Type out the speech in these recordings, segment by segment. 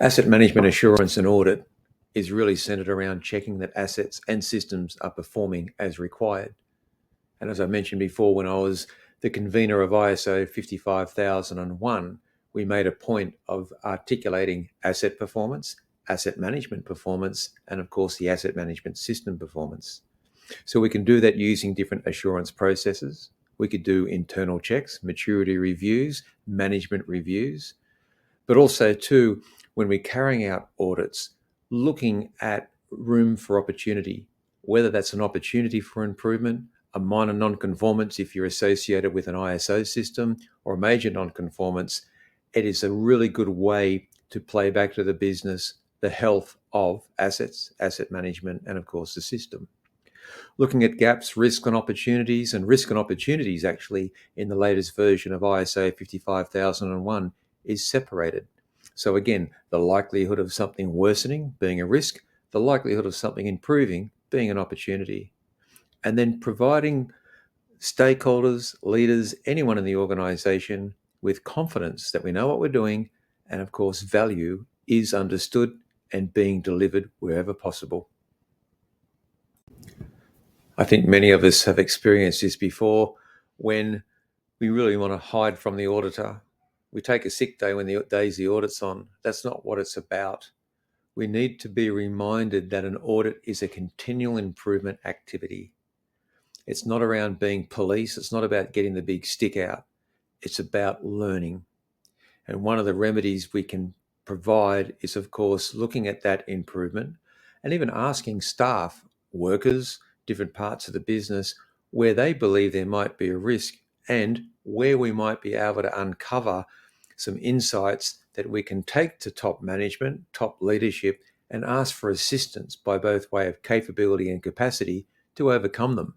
Asset management assurance and audit is really centered around checking that assets and systems are performing as required. And as I mentioned before, when I was the convener of ISO 55001, we made a point of articulating asset performance, asset management performance, and of course the asset management system performance. So we can do that using different assurance processes. We could do internal checks, maturity reviews, management reviews, but also too, when we're carrying out audits, looking at room for opportunity, whether that's an opportunity for improvement, a minor non-conformance if you're associated with an ISO system, or a major non-conformance. It is a really good way to play back to the business the health of assets, asset management, and of course the system. Looking at gaps, risk and opportunities, and risk and opportunities actually in the latest version of ISO 55001 is separated. So again, the likelihood of something worsening being a risk, the likelihood of something improving being an opportunity. And then providing stakeholders, leaders, anyone in the organization with confidence that we know what we're doing, and of course value is understood and being delivered wherever possible. I think many of us have experienced this before when we really want to hide from the auditor. We take a sick day when the day's the audit's on. That's not what it's about. We need to be reminded that an audit is a continual improvement activity. It's not around being police. It's not about getting the big stick out. It's about learning. And one of the remedies we can provide is, of course, looking at that improvement and even asking staff, workers, different parts of the business, where they believe there might be a risk and where we might be able to uncover some insights that we can take to top management, top leadership, and ask for assistance by both way of capability and capacity to overcome them.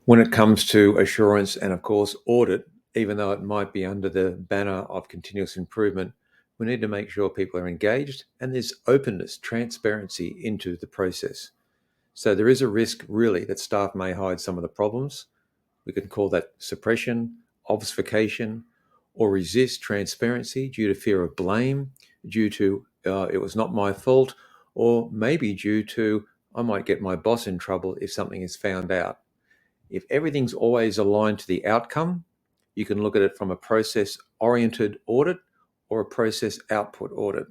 When it comes to assurance and of course audit, even though it might be under the banner of continuous improvement, we need to make sure people are engaged and there's openness, transparency into the process. So there is a risk really that staff may hide some of the problems. We can call that suppression, obfuscation, or resist transparency due to fear of blame, due to it was not my fault, or maybe due to I might get my boss in trouble if something is found out. If everything's always aligned to the outcome, you can look at it from a process-oriented audit or a process output audit.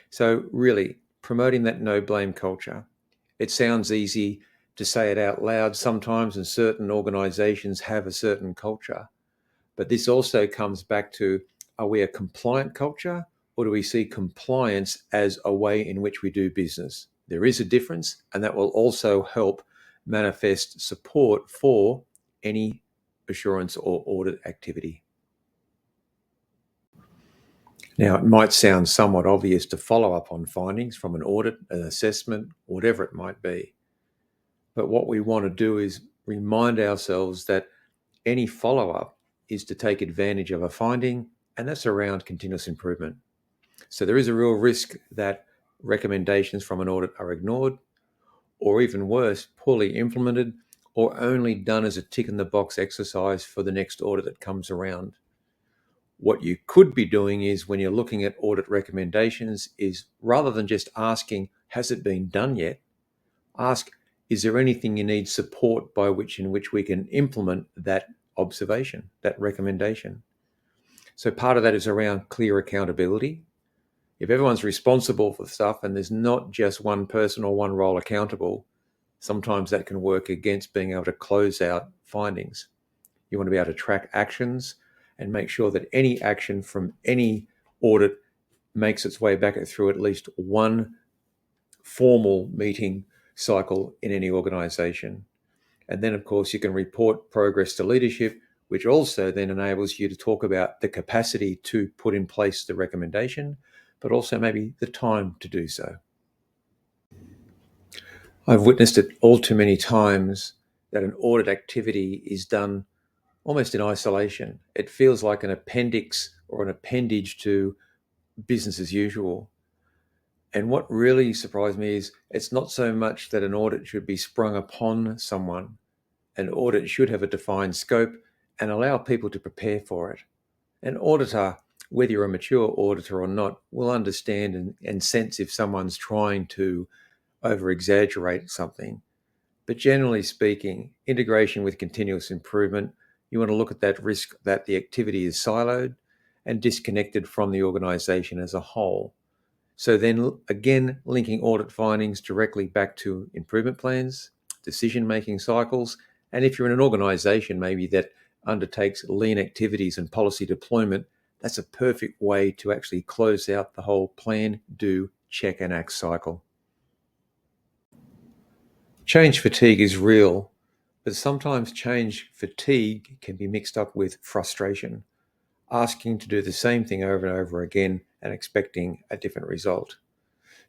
So really, promoting that no-blame culture. It sounds easy to say it out loud sometimes, and certain organizations have a certain culture. But this also comes back to, are we a compliant culture, or do we see compliance as a way in which we do business? There is a difference, and that will also help manifest support for any assurance or audit activity. Now, it might sound somewhat obvious to follow up on findings from an audit, an assessment, whatever it might be. But what we want to do is remind ourselves that any follow-up is to take advantage of a finding, and that's around continuous improvement. So there is a real risk that recommendations from an audit are ignored, or even worse, poorly implemented, or only done as a tick-in-the-box exercise for the next audit that comes around. What you could be doing is, when you're looking at audit recommendations, is rather than just asking, has it been done yet? Ask, is there anything you need support in which we can implement that observation, that recommendation? So part of that is around clear accountability. If everyone's responsible for stuff and there's not just one person or one role accountable, sometimes that can work against being able to close out findings. You want to be able to track actions and make sure that any action from any audit makes its way back through at least one formal meeting cycle in any organization. And then, of course, you can report progress to leadership, which also then enables you to talk about the capacity to put in place the recommendation, but also maybe the time to do so. I've witnessed it all too many times that an audit activity is done almost in isolation. It feels like an appendix or an appendage to business as usual. And what really surprised me is it's not so much that an audit should be sprung upon someone. An audit should have a defined scope and allow people to prepare for it. An auditor whether you're a mature auditor or not, will understand and sense if someone's trying to over-exaggerate something. But generally speaking, integration with continuous improvement, you want to look at that risk that the activity is siloed and disconnected from the organisation as a whole. So then again, linking audit findings directly back to improvement plans, decision-making cycles, and if you're in an organisation maybe that undertakes lean activities and policy deployment, that's a perfect way to actually close out the whole plan, do, check and act cycle. Change fatigue is real, but sometimes change fatigue can be mixed up with frustration, asking to do the same thing over and over again and expecting a different result.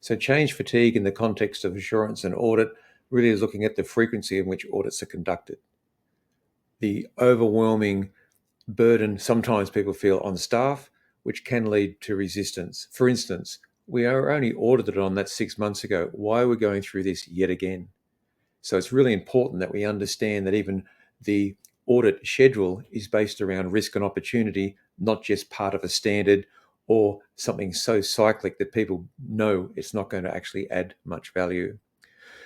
So change fatigue in the context of assurance and audit really is looking at the frequency in which audits are conducted. The overwhelming burden sometimes people feel on staff, which can lead to resistance. For instance, we are only audited on that 6 months ago. Why are we going through this yet again? So it's really important that we understand that even the audit schedule is based around risk and opportunity, not just part of a standard or something so cyclic that people know it's not going to actually add much value.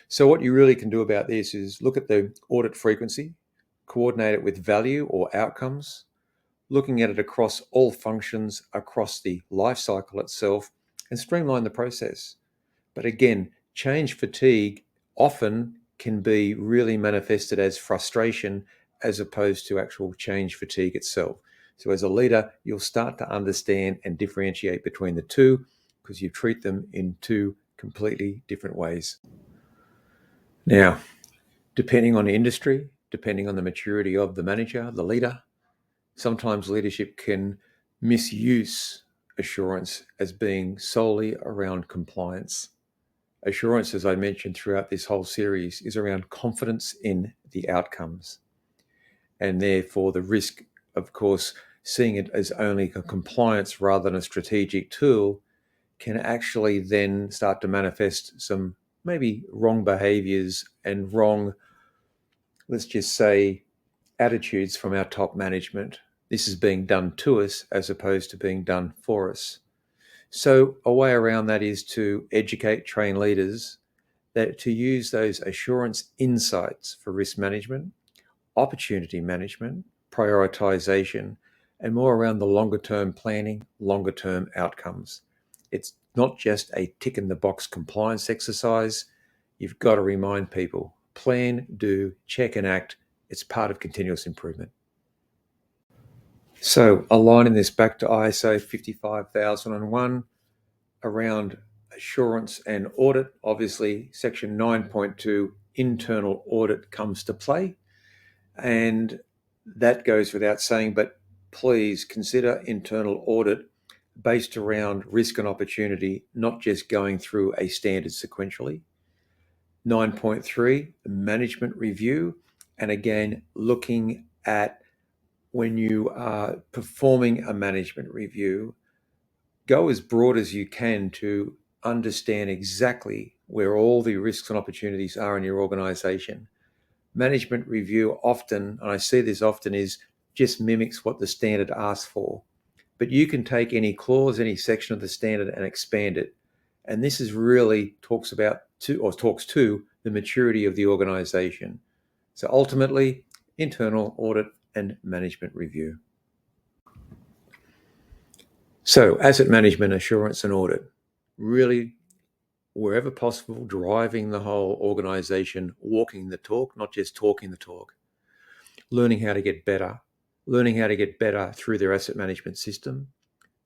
So what you really can do about this is look at the audit frequency, coordinate it with value or outcomes, looking at it across all functions, across the life cycle itself, and streamline the process. But again, change fatigue often can be really manifested as frustration as opposed to actual change fatigue itself. So as a leader, you'll start to understand and differentiate between the two because you treat them in two completely different ways. Now, depending on the industry, depending on the maturity of the manager, the leader, sometimes leadership can misuse assurance as being solely around compliance. Assurance, as I mentioned throughout this whole series, is around confidence in the outcomes. And therefore the risk, of course, seeing it as only a compliance rather than a strategic tool can actually then start to manifest some maybe wrong behaviors and wrong, let's just say, attitudes from our top management. This is being done to us as opposed to being done for us. So a way around that is to educate, train leaders that to use those assurance insights for risk management, opportunity management, prioritization, and more around the longer term planning, longer term outcomes. It's not just a tick in the box compliance exercise. You've got to remind people, plan, do, check and act. It's part of continuous improvement. So aligning this back to ISO 55001 around assurance and audit, obviously section 9.2 internal audit comes to play. And that goes without saying, but please consider internal audit based around risk and opportunity, not just going through a standard sequentially. 9.3, management review. And again, looking at when you are performing a management review, go as broad as you can to understand exactly where all the risks and opportunities are in your organization. Management review often, and I see this often, is just mimics what the standard asks for. But you can take any clause, any section of the standard and expand it. And this is really talks to the maturity of the organization. So ultimately, internal audit and management review. So asset management, assurance and audit, really wherever possible, driving the whole organization, walking the talk, not just talking the talk, learning how to get better through their asset management system,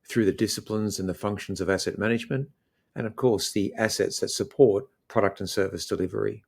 through the disciplines and the functions of asset management, and of course the assets that support product and service delivery.